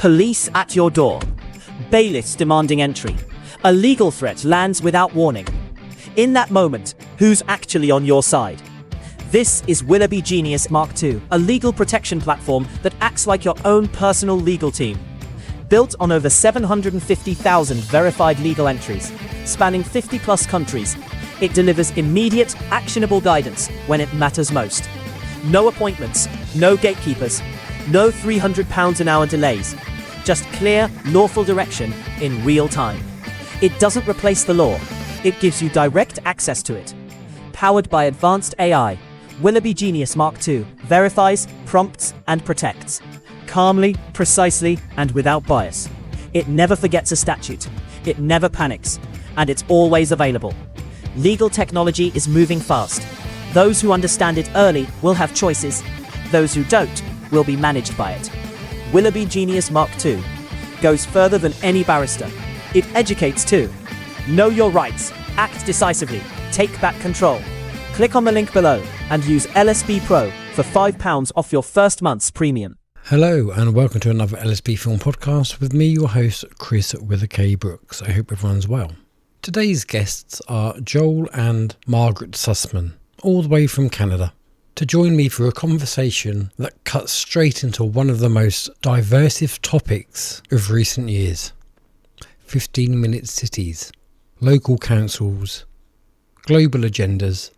Police at your door. Bailiffs demanding entry. A legal threat lands without warning. In that moment, who's actually on your side? This is Willoughby Genius Mark II, a legal protection platform that acts like your own personal legal team. Built on over 750,000 verified legal entries, spanning 50+ countries, it delivers immediate, actionable guidance when it matters most. No appointments, no gatekeepers, no £300 an hour delays. Just clear, lawful direction in real time. It doesn't replace the law. It gives you direct access to it. Powered by advanced AI, Willoughby Genius Mark II verifies, prompts, and protects. Calmly, precisely, and without bias. It never forgets a statute. It never panics. And it's always available. Legal technology is moving fast. Those who understand it early will have choices. Those who don't will be managed by it. Willoughby Genius Mark II goes further than any barrister. It educates too. Know your rights. Act decisively. Take back control. Click on the link below and use LSB Pro for £5 off your first month's premium. Hello and welcome to another LSB Film Podcast with me, your host, Chris with a K Brooks. I hope everyone's well. Today's guests are Joel and Margaret Sussman, all the way from Canada, to join me for a conversation that cuts straight into one of the most divisive topics of recent years. 15-minute cities, local councils, global agendas,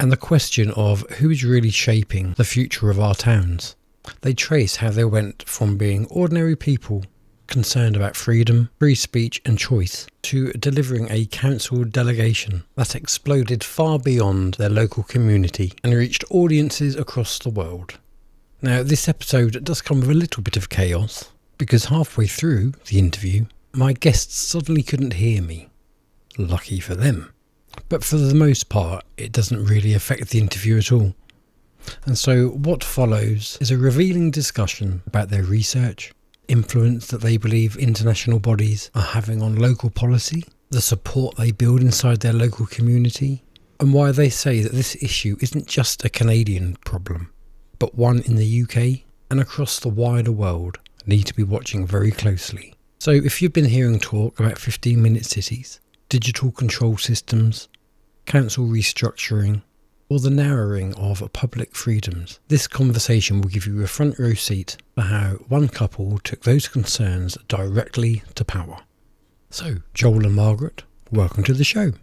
and the question of who is really shaping the future of our towns. They trace how they went from being ordinary people concerned about freedom, free speech and choice to delivering a council delegation that exploded far beyond their local community and reached audiences across the world. Now, this episode does come with a little bit of chaos because halfway through the interview, my guests suddenly couldn't hear me. Lucky for them. But for the most part, it doesn't really affect the interview at all. And so what follows is a revealing discussion about their research, influence that they believe international bodies are having on local policy, the support they build inside their local community, and why they say that this issue isn't just a Canadian problem, but one in the UK and across the wider world need to be watching very closely. So if you've been hearing talk about 15-minute cities, digital control systems, council restructuring, or the narrowing of public freedoms, this conversation will give you a front row seat for how one couple took those concerns directly to power. So, Joel and Margaret, welcome to the show.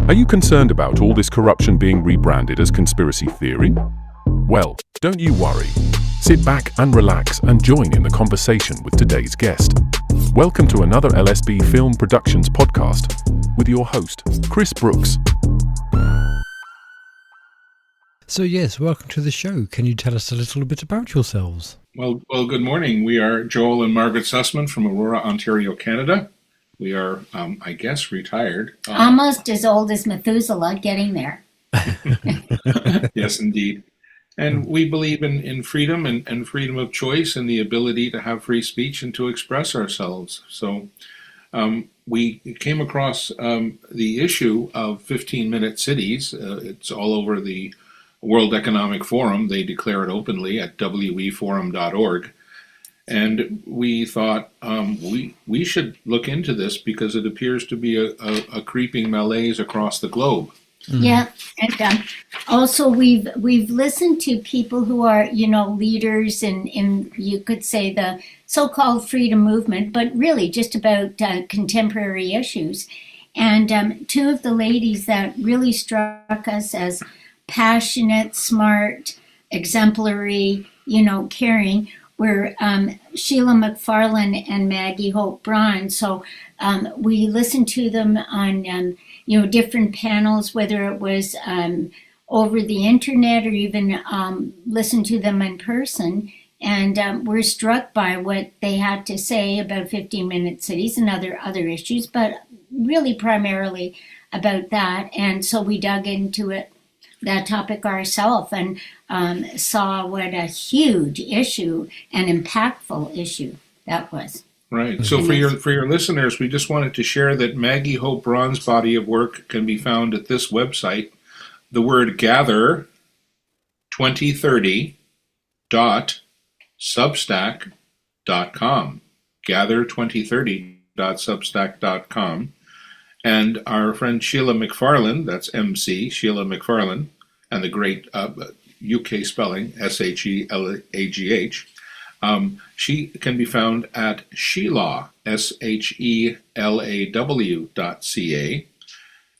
Are you concerned about all this corruption being rebranded as conspiracy theory? Well, don't you worry. Sit back and relax and join in the conversation with today's guest. Welcome to another LSB Film Productions podcast with your host, Chris Brooks. So yes, welcome to the show. Can you tell us a little bit about yourselves? Well, good morning. We are Joel and Margaret Sussman from Aurora, Ontario, Canada. We are, I guess, retired. Almost as old as Methuselah, getting there. Yes, indeed. And we believe in freedom and freedom of choice and the ability to have free speech and to express ourselves. So we came across the issue of 15-minute cities. It's all over the World Economic Forum. They declare it openly at weforum.org. And we thought we should look into this because it appears to be a creeping malaise across the globe. Mm-hmm. Yeah, and also we've listened to people who are, leaders in you could say the so-called freedom movement, but really just about contemporary issues. And two of the ladies that really struck us as passionate, smart, exemplary, caring, were Sheila McFarlane and Maggie Hope Braun. So we listened to them on, different panels, whether it was over the internet or even listened to them in person. And we're struck by what they had to say about 15-minute cities and other issues, but really primarily about that. And so we dug into that topic ourselves and saw what a huge issue and impactful issue that was. Right. So for your listeners, we just wanted to share that Maggie Hope Braun's body of work can be found at this website. The word gather 2030.substack gather2030.com, gather2030.substack.com. And our friend Sheila McFarlane, that's MC, Sheila McFarlane, and the great UK spelling, SHELAGH, she can be found at Shelaw, SHELAW.ca.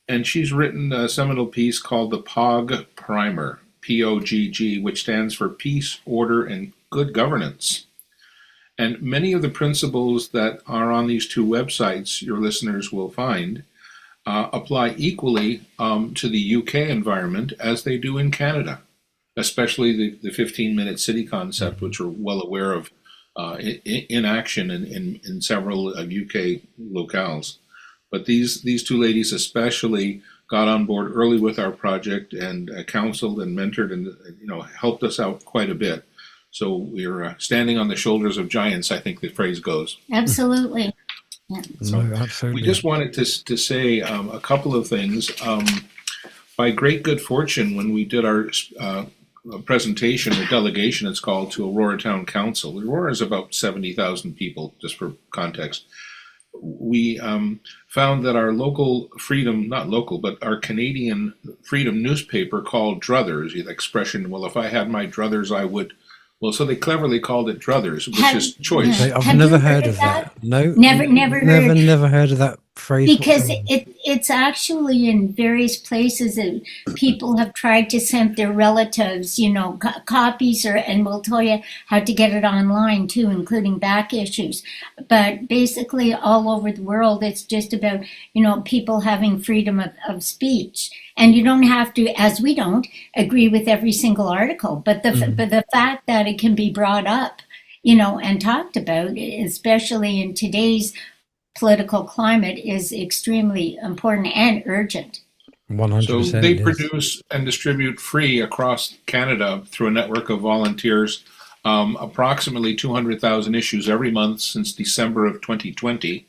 And she's written a seminal piece called the POGG Primer, POGG, which stands for Peace, Order, and Good Governance. And many of the principles that are on these two websites, your listeners will find, apply equally to the UK environment as they do in Canada, especially the 15-minute city concept, which we're well aware of in action in several UK locales. But these two ladies especially got on board early with our project and counseled and mentored and helped us out quite a bit. So we're standing on the shoulders of giants, I think the phrase goes. Absolutely. Yeah. No, absolutely. We just wanted to say a couple of things. By great good fortune, when we did our presentation or delegation, it's called, to Aurora Town Council. Aurora is about 70,000 people, just for context. We found that our local freedom, not local, but our Canadian freedom newspaper called Druthers, the expression, well, if I had my druthers, I would. Well, so they cleverly called it Druthers, which is choice. I've Have never you heard of that. No, Never heard. never heard of that phrase. Because whatsoever. it's actually in various places that people have tried to send their relatives, copies, and we'll tell you how to get it online too, including back issues. But basically all over the world, it's just about, people having freedom of speech. And you don't have to, as we don't, agree with every single article. But the fact that it can be brought up, and talked about, especially in today's political climate, is extremely important and urgent. 100%. So they produce and distribute free across Canada through a network of volunteers, approximately 200,000 issues every month since December of 2020.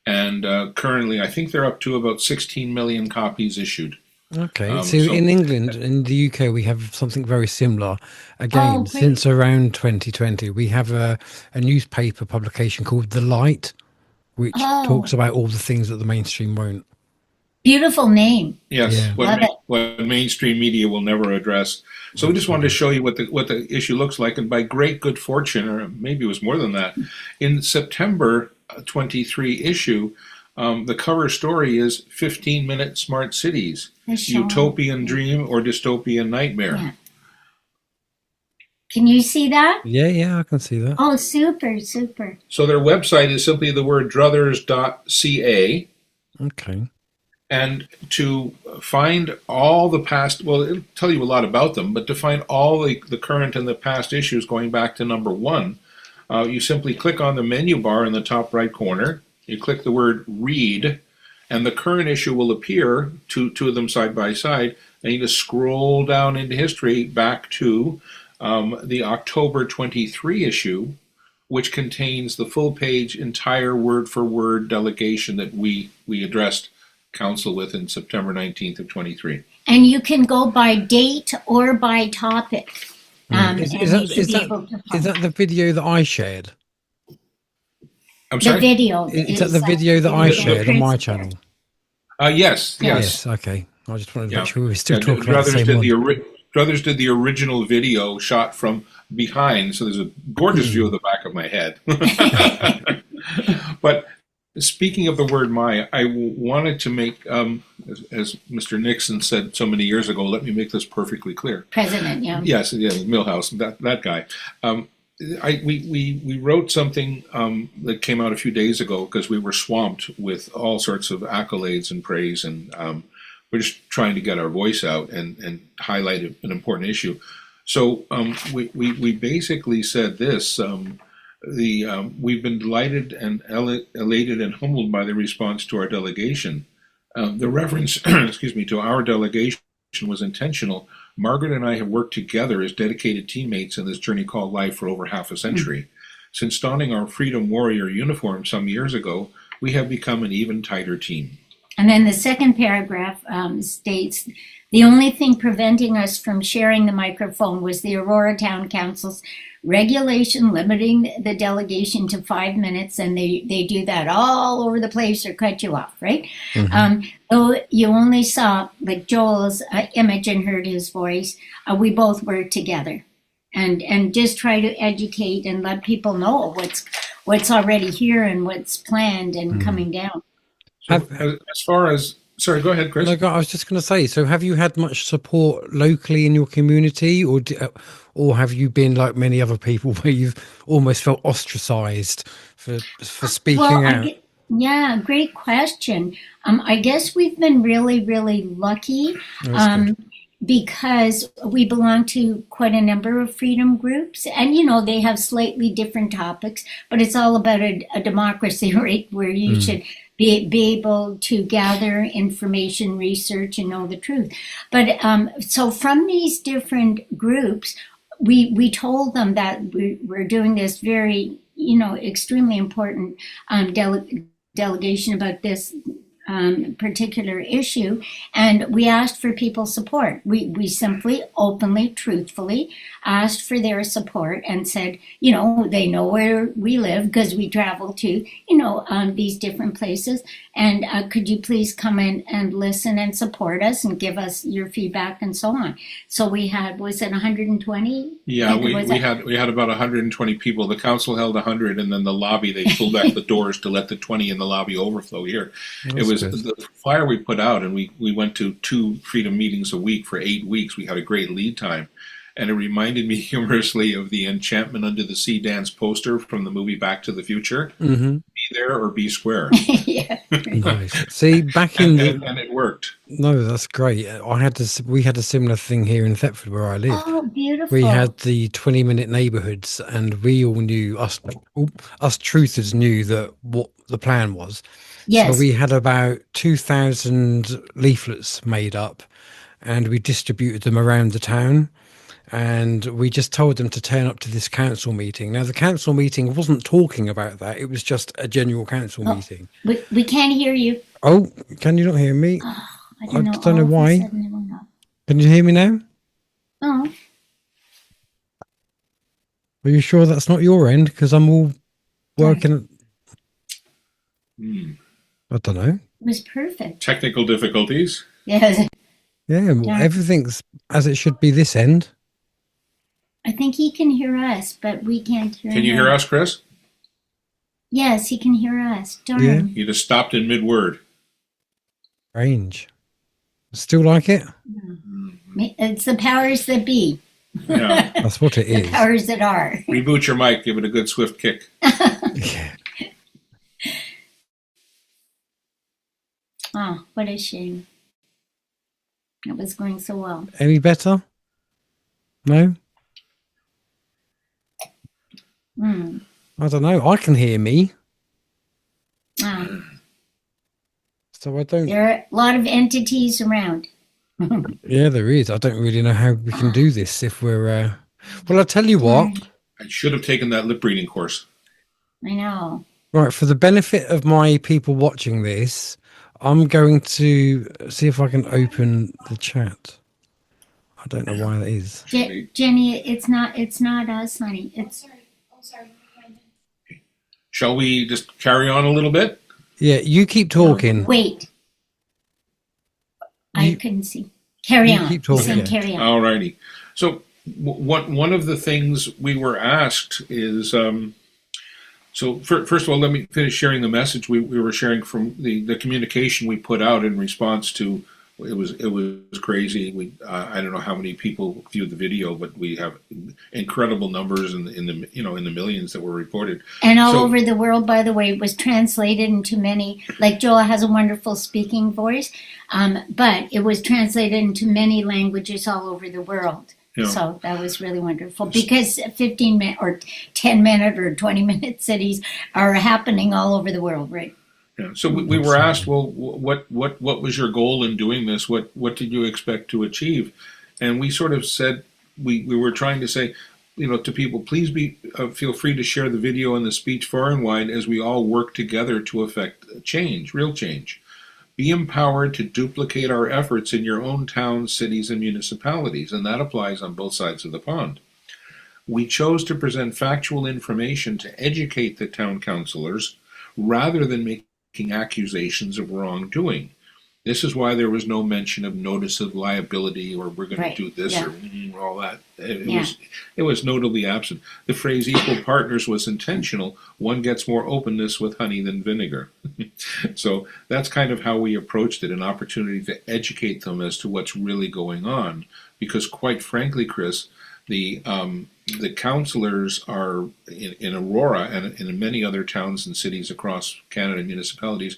And currently, I think they're up to about 16 million copies issued. Okay, so in England, in the UK, we have something very similar. Again, great. since around 2020, we have a newspaper publication called The Light, which talks about all the things that the mainstream won't. Beautiful name. Yes, Yeah. Love it. what mainstream media will never address. So we just wanted to show you what the issue looks like, and by great good fortune, or maybe it was more than that, in September 23 issue, the cover story is 15-minute smart cities, utopian dream or dystopian nightmare. Yeah. Can you see that? Yeah, I can see that. Oh, super. So their website is simply the word druthers.ca. Okay. And to find all the past, well, it'll tell you a lot about them, but to find all the current and the past issues going back to number 1, you simply click on the menu bar in the top right corner, you click the word read, and the current issue will appear, two of them side by side, and you just scroll down into history back to the October 23 issue, which contains the full page, entire word-for-word delegation that we addressed council with in September 19th of 23. And you can go by date or by topic. Is that the video that I shared? I'm The sorry? video. Is that the video that I shared on my channel? Yes. Okay. I just wanted to make sure we were still talking about the Druthers same did one. Druthers did the original video shot from behind, so there's a gorgeous view of the back of my head. But speaking of the word my, I wanted to make, as Mr. Nixon said so many years ago, let me make this perfectly clear. President, yeah. Yes, Milhouse, that guy. We wrote something that came out a few days ago because we were swamped with all sorts of accolades and praise, and we're just trying to get our voice out and highlight an important issue. So we basically said this. We've been delighted and elated and humbled by the response to our delegation. The reference, to our delegation was intentional. Margaret and I have worked together as dedicated teammates in this journey called life for over half a century. Since donning our Freedom Warrior uniform some years ago, we have become an even tighter team. And then the second paragraph states, the only thing preventing us from sharing the microphone was the Aurora Town Council's regulation limiting the delegation to 5 minutes, and they do that all over the place or cut you off, right? Though you only saw like Joel's image and heard his voice, we both worked together and just try to educate and let people know what's already here and what's planned and coming down. So, as far as, sorry, go ahead, Chris. No, I was just going to say, so have you had much support locally in your community, or have you been like many other people where you've almost felt ostracized for speaking out? Yeah, great question. I guess we've been really, really lucky because we belong to quite a number of freedom groups, and they have slightly different topics, but it's all about a democracy, right? Where you should be able to gather information, research, and know the truth. But so from these different groups, we told them that we're doing this very, extremely important delegation about this particular issue, and we asked for people's support. We simply, openly, truthfully asked for their support and said, they know where we live because we travel to, these different places, and could you please come in and listen and support us and give us your feedback and so on. So we had, was it 120? Yeah, we had about 120 people. The council held 100, and then the lobby, they pulled back the doors to let the 20 in the lobby overflow here. It was the flyer we put out, and we went to 2 freedom meetings a week for 8 weeks. We had a great lead time. And it reminded me humorously of the Enchantment Under the Sea dance poster from the movie Back to the Future. Be there or be square. Yeah. Nice. See, back in and it worked. No, that's great. We had a similar thing here in Thetford where I live. Oh, beautiful. We had the 20-minute neighbourhoods, and we all knew, us truthers knew that what the plan was. Yes. So we had about 2,000 leaflets made up, and we distributed them around the town. And we just told them to turn up to this council meeting. Now, the council meeting wasn't talking about that. It was just a general council meeting. We can't hear you. Oh, can you not hear me? Oh, I don't know why. Can you hear me now? Oh. Are you sure that's not your end? Because I'm all working. I don't know. It was perfect. Technical difficulties. Yes. Yeah, well, everything's as it should be this end. I think he can hear us, but we can't hear him. Can you hear us, Chris? Yes, he can hear us. Darn. Yeah. You just stopped in mid-word. Strange. Still like it? It's the powers that be. Yeah. That's what it is. The powers that are. Reboot your mic. Give it a good swift kick. Yeah. Oh, what a shame. It was going so well. Any better? No? I don't know. I can hear me. Oh. So I don't... There are a lot of entities around. Yeah, there is. I don't really know how we can do this if we're... Well, I'll tell you what. I should have taken that lip reading course. I know. Right, for the benefit of my people watching this, I'm going to see if I can open the chat. I don't know why that is. Jenny, it's not us, honey. It's... Shall we just carry on a little bit? Yeah, you keep talking. Wait. I couldn't see. Carry on. Keep talking. Carry on. All righty. So one of the things we were asked is, so first of all, let me finish sharing the message we were sharing from the communication we put out in response to. It was crazy. I don't know how many people viewed the video, but we have incredible numbers in the millions that were reported. And all over the world, by the way, it was translated into many. Like Joel has a wonderful speaking voice, but it was translated into many languages all over the world. Yeah. So that was really wonderful because 15-minute or 10-minute or 20-minute cities are happening all over the world, right? Yeah. So we were asked, well, what was your goal in doing this? What did you expect to achieve? And we sort of said we were trying to say, to people, please feel free to share the video and the speech far and wide as we all work together to affect change, real change. Be empowered to duplicate our efforts in your own towns, cities, and municipalities, and that applies on both sides of the pond. we chose to present factual information to educate the town councillors rather than making accusations of wrongdoing. This is why there was no mention of notice of liability or we're going to do this or all that. It was notably absent. The phrase equal partners was intentional. One gets more openness with honey than vinegar. So that's kind of how we approached it, an opportunity to educate them as to what's really going on. Because quite frankly, Chris, the councillors are in Aurora and in many other towns and cities across Canada, municipalities,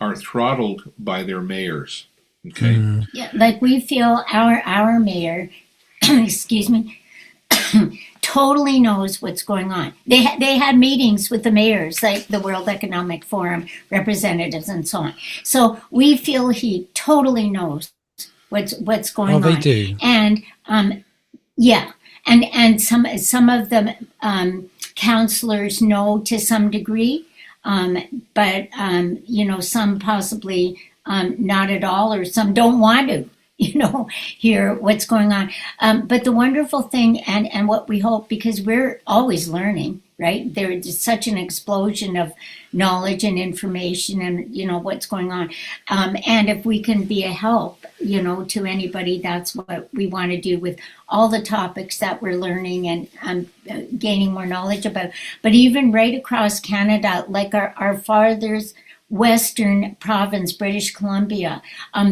are throttled by their mayors. Okay. Yeah, like we feel our mayor, excuse me, totally knows what's going on. They had meetings with the mayors, like the World Economic Forum representatives and so on. So we feel he totally knows what's going on. Oh, they do. And and some of the counselors know to some degree. But some possibly not at all, or some don't want to, hear what's going on. But the wonderful thing, and what we hope, because we're always learning, right? There's such an explosion of knowledge and information and, what's going on. And if we can be a help, to anybody, that's what we want to do with all the topics that we're learning and gaining more knowledge about. But even right across Canada, like our farthest western province, British Columbia,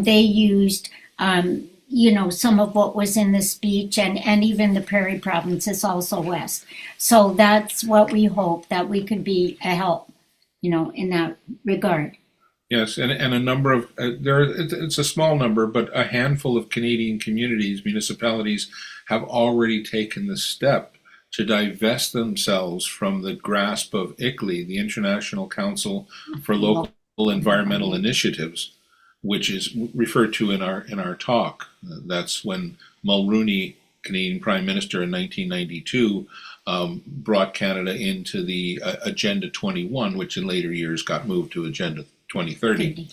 they used, some of what was in the speech, and even the Prairie province is also west. So that's what we hope, that we could be a help, in that regard. Yes, and a number of, it's a small number, but a handful of Canadian communities, municipalities, have already taken the step to divest themselves from the grasp of ICLEI, the International Council for Local Environmental Initiatives, which is referred to in our talk. That's when Mulroney, Canadian Prime Minister in 1992, brought Canada into the Agenda 21, which in later years got moved to Agenda 2030.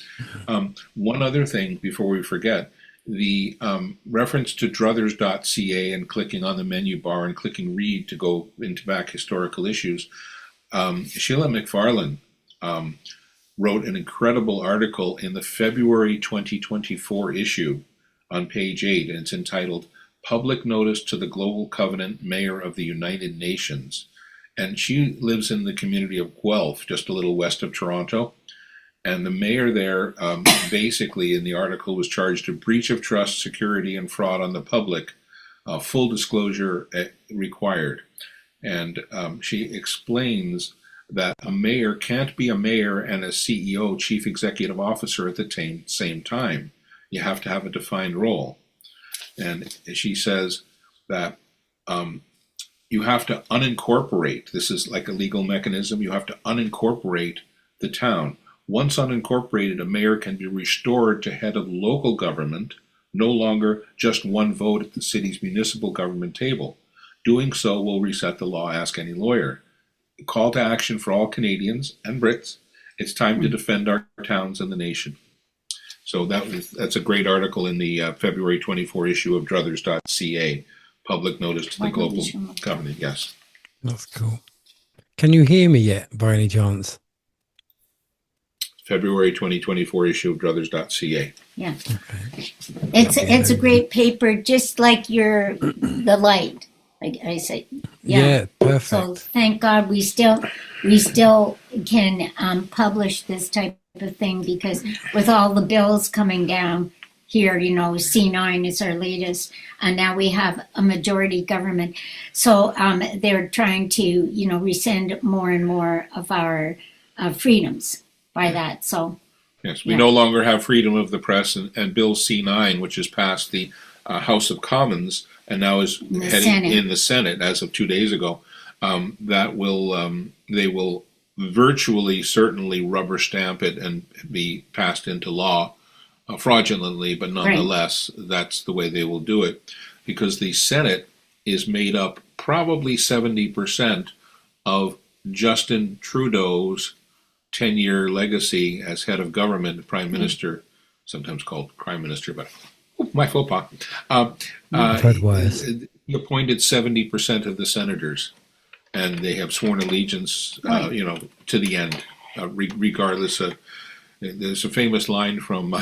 One other thing before we forget, the reference to druthers.ca and clicking on the menu bar and clicking read to go into back historical issues. Sheila McFarlane wrote an incredible article in the February 2024 issue on page 8, and it's entitled Public Notice to the Global Covenant Mayor of the United Nations. And she lives in the community of Guelph, just a little west of Toronto. And the mayor there, basically in the article, was charged of breach of trust, security, and fraud on the public, full disclosure required. And she explains that a mayor can't be a mayor and a CEO, chief executive officer, at the same time. You have to have a defined role. And she says that you have to unincorporate. This is like a legal mechanism. You have to unincorporate the town. Once unincorporated, a mayor can be restored to head of local government, no longer just one vote at the city's municipal government table. Doing so will reset the law, ask any lawyer. Call to action for all Canadians and Brits. It's time to defend our towns and the nation. So that's a great article in the February 24 issue of druthers.ca, Public Notice to the Global Covenant. Yes. That's cool. Can you hear me yet, by any chance? February 2024 issue of druthers.ca. Yeah. Okay. It's a great paper, just like the light. Like I said, yeah, perfect. So thank God we still can publish this type of thing, because with all the bills coming down here, C9 is our latest, and now we have a majority government. So they're trying to, rescind more and more of our freedoms by that. So yes, we no longer have freedom of the press, and Bill C9, which has passed the House of Commons and now is heading in the Senate as of 2 days ago, that will they will virtually certainly rubber stamp it and be passed into law fraudulently, but nonetheless, that's the way they will do it, because the Senate is made up probably 70% of Justin Trudeau's 10-year legacy as head of government, prime minister, sometimes called prime minister, but my faux pas. he appointed 70% of the senators, and they have sworn allegiance, to the end, regardless of. There's a famous line from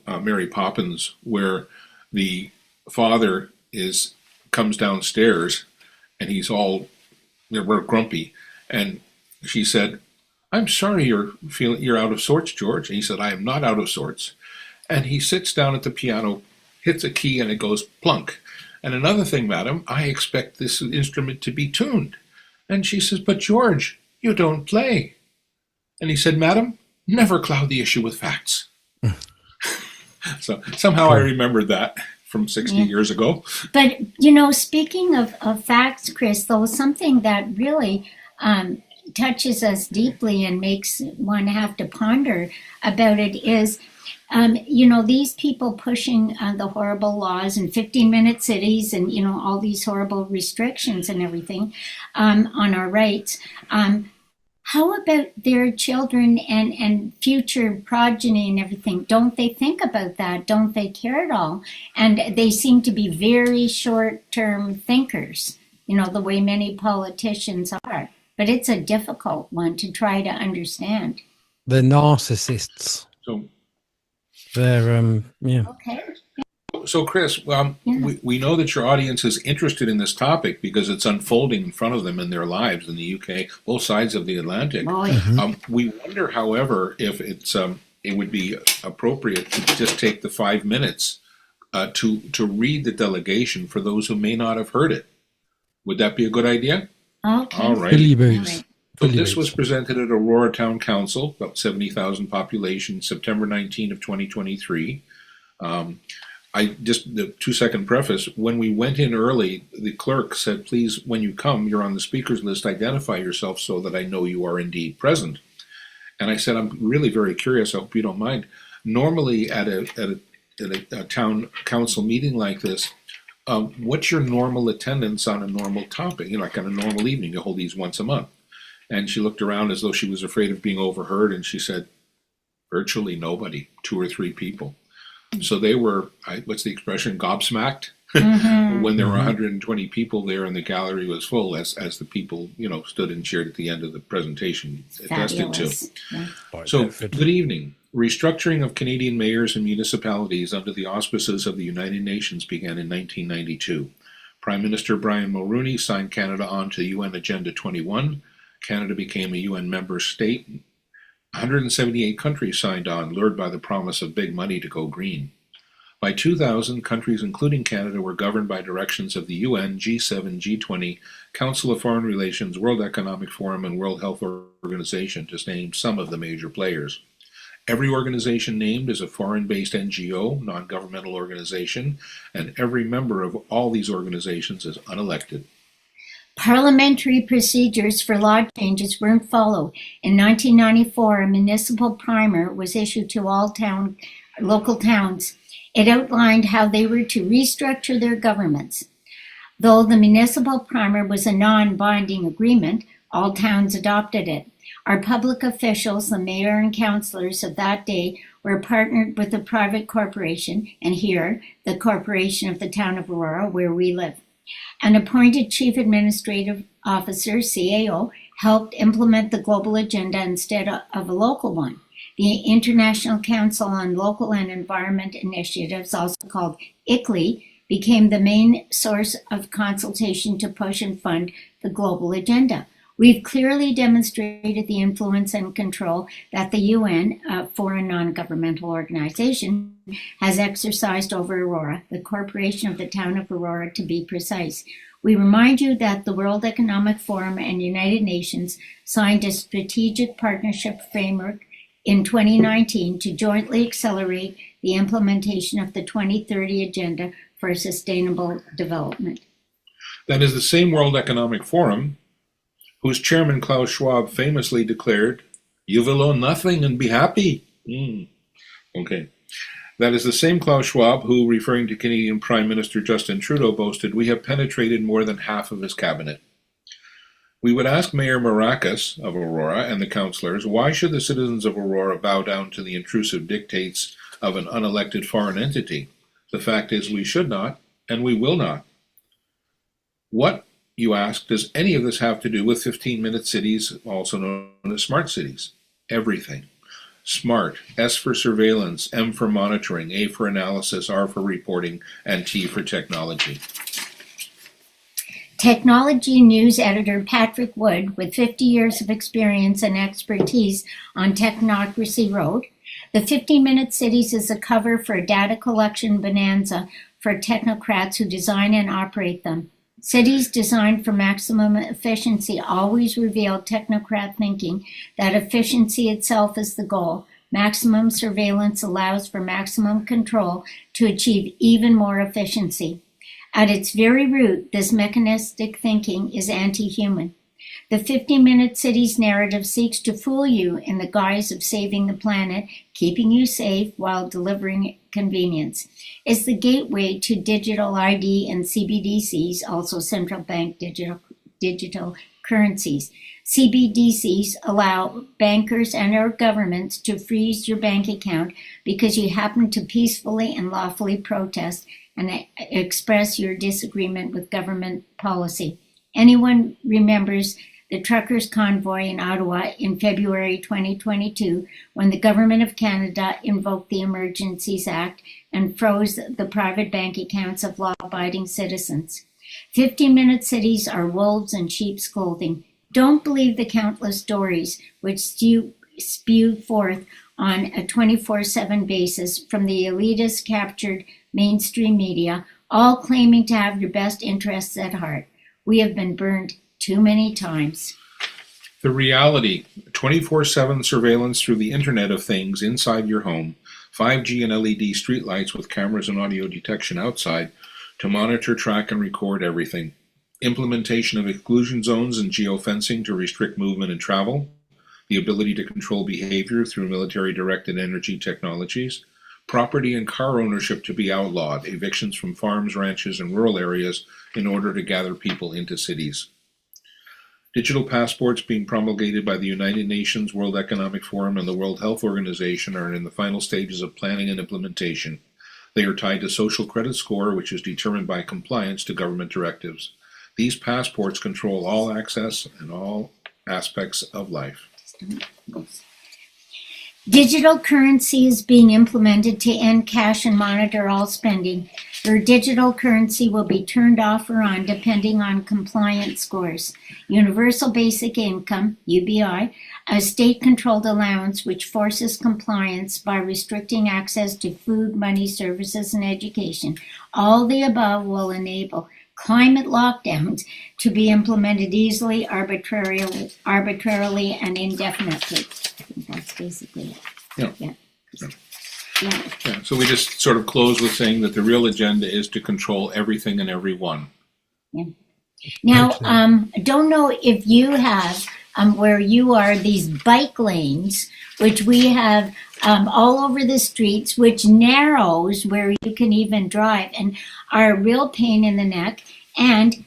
Mary Poppins, where the father comes downstairs, and he's all we're grumpy, and she said, "I'm sorry you're out of sorts, George." And he said, "I am not out of sorts." And he sits down at the piano, hits a key, and it goes plunk. "And another thing, madam, I expect this instrument to be tuned." And she says, "But George, you don't play." And he said, "Madam, never cloud the issue with facts." So somehow I remembered that from 60 years ago. But, speaking of facts, Chris, though, something that really touches us deeply and makes one have to ponder about it is, these people pushing the horrible laws and 15-minute cities and, all these horrible restrictions and everything on our rights. How about their children and future progeny and everything? Don't they think about that? Don't they care at all? And they seem to be very short-term thinkers, the way many politicians are. But it's a difficult one to try to understand. They're narcissists. So they're, Okay. So, Chris, we know that your audience is interested in this topic because it's unfolding in front of them in their lives in the UK, both sides of the Atlantic. Oh, yeah. We wonder, however, if it would be appropriate to just take the 5 minutes to read the delegation for those who may not have heard it. Would that be a good idea? Okay. All right. Billy Boots. So this was presented at Aurora Town Council, about 70,000 population, September 19 of 2023. The 2-second preface, when we went in early, the clerk said, "Please, when you come, you're on the speakers list, identify yourself so that I know you are indeed present." And I said, "I'm really very curious, I hope you don't mind. Normally at a town council meeting like this, what's your normal attendance on a normal topic? Like on a normal evening, you hold these once a month." And she looked around as though she was afraid of being overheard, and she said, "Virtually nobody, 2 or 3 people." So they were, what's the expression, gobsmacked when there were 120 people there and the gallery was full, as the people, stood and cheered at the end of the presentation attested to. Yeah. So, good evening. Restructuring of Canadian mayors and municipalities under the auspices of the United Nations began in 1992. Prime Minister Brian Mulroney signed Canada on to UN Agenda 21. Canada became a UN member state. 178 countries signed on, lured by the promise of big money to go green. By 2000, countries including Canada were governed by directions of the UN, G7, G20, Council of Foreign Relations, World Economic Forum, and World Health Organization, to name some of the major players. Every organization named is a foreign-based NGO, non-governmental organization, and every member of all these organizations is unelected. Parliamentary procedures for law changes weren't followed. In 1994, a municipal primer was issued to all local towns. It outlined how they were to restructure their governments. Though the municipal primer was a non-binding agreement, all towns adopted it. Our public officials, the mayor and councillors of that day, were partnered with a private corporation, and here, the corporation of the town of Aurora, where we live. An appointed Chief Administrative Officer, CAO, helped implement the global agenda instead of a local one. The International Council on Local and Environment Initiatives, also called ICLEI, became the main source of consultation to push and fund the global agenda. We've clearly demonstrated the influence and control that the UN, a foreign non-governmental organization, has exercised over Aurora, the corporation of the town of Aurora to be precise. We remind you that the World Economic Forum and United Nations signed a strategic partnership framework in 2019 to jointly accelerate the implementation of the 2030 Agenda for Sustainable Development. That is the same World Economic Forum whose chairman Klaus Schwab famously declared, "You will own nothing and be happy." Okay. That is the same Klaus Schwab who, referring to Canadian Prime Minister Justin Trudeau, boasted, "We have penetrated more than half of his cabinet." We would ask Mayor Maracas of Aurora and the councillors, why should the citizens of Aurora bow down to the intrusive dictates of an unelected foreign entity? The fact is we should not, and we will not. What, you ask, does any of this have to do with 15-minute cities, also known as smart cities? Everything. SMART, S for surveillance, M for monitoring, A for analysis, R for reporting, and T for technology. Technology news editor Patrick Wood, with 50 years of experience and expertise on technocracy, wrote, "The 15-minute cities is a cover for a data collection bonanza for technocrats who design and operate them. Cities designed for maximum efficiency always reveal technocrat thinking that efficiency itself is the goal. Maximum surveillance allows for maximum control to achieve even more efficiency. At its very root, this mechanistic thinking is anti-human. The 15-minute cities narrative seeks to fool you in the guise of saving the planet, keeping you safe while delivering convenience. It's the gateway to digital ID and CBDCs, also central bank digital currencies. CBDCs allow bankers and our governments to freeze your bank account because you happen to peacefully and lawfully protest and express your disagreement with government policy. Anyone remembers the truckers' convoy in Ottawa in February 2022 when the Government of Canada invoked the Emergencies Act and froze the private bank accounts of law-abiding citizens. 15-minute cities are wolves in sheep's clothing. Don't believe the countless stories which spew forth on a 24/7 basis from the elitist captured mainstream media, all claiming to have your best interests at heart. We have been burned too many times." The reality, 24/7 surveillance through the Internet of Things inside your home, 5G and LED streetlights with cameras and audio detection outside to monitor, track, and record everything. Implementation of exclusion zones and geofencing to restrict movement and travel. The ability to control behavior through military-directed energy technologies. Property and car ownership to be outlawed. Evictions from farms, ranches, and rural areas in order to gather people into cities. Digital passports being promulgated by the United Nations, World Economic Forum, and the World Health Organization are in the final stages of planning and implementation. They are tied to social credit score, which is determined by compliance to government directives. These passports control all access and all aspects of life. Digital currency is being implemented to end cash and monitor all spending. Your digital currency will be turned off or on depending on compliance scores. Universal Basic Income, UBI, a state-controlled allowance which forces compliance by restricting access to food, money, services, and education. All the above will enable climate lockdowns to be implemented easily, arbitrarily, and indefinitely. I think that's basically it. Yeah. Yeah. Yeah. So we just sort of close with saying that the real agenda is to control everything and everyone. Yeah. Now, I don't know if you have where you are these bike lanes, which we have all over the streets, which narrows where you can even drive and are a real pain in the neck. And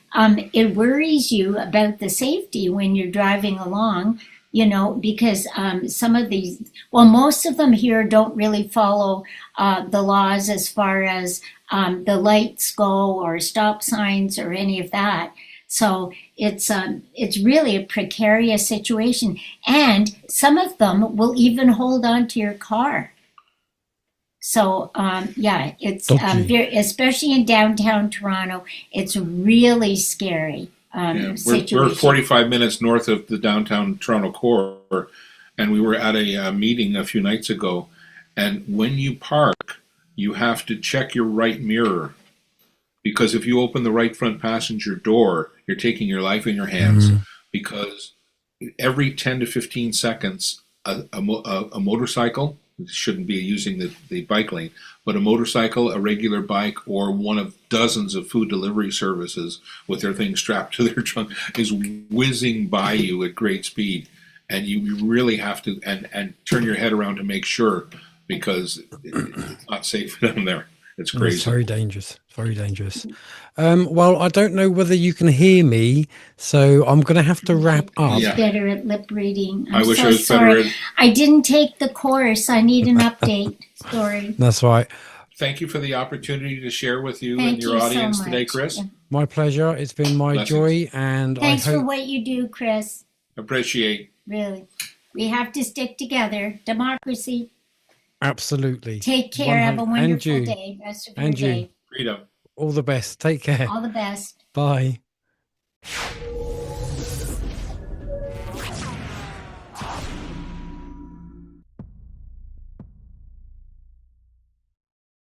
it worries you about the safety when you're driving along, you know, because some of these, well, most of them here don't really follow the laws as far as the lights go or stop signs or any of that. So it's really a precarious situation. And some of them will even hold on to your car. So, yeah, it's especially in downtown Toronto, it's really scary. We're 45 minutes north of the downtown Toronto core, and we were at a meeting a few nights ago, and when you park, you have to check your right mirror, because if you open the right front passenger door, you're taking your life in your hands, because every 10 to 15 seconds, a motorcycle, shouldn't be using the bike lane, but a motorcycle, a regular bike, or one of dozens of food delivery services with their thing strapped to their trunk is whizzing by you at great speed. And you really have to and turn your head around to make sure, because it's not safe down there. It's crazy. It's very dangerous. Very dangerous. Well, I don't know whether you can hear me, so I'm going to have to wrap up. Yeah. Better at lip reading. I wish I was better at... I didn't take the course. I need an update. Sorry. That's right. thank you for the opportunity to share with you Thank and your you so audience today, much. Chris. Yeah. My pleasure. It's been my Blessings. joy, and Thanks I for hope what you do, Chris. Appreciate. Really. We have to stick together. Democracy. absolutely. Take care. Have a 100 and wonderful you. day. Rest of And your you. day. Freedom. All the best. Take care. All the best. Bye.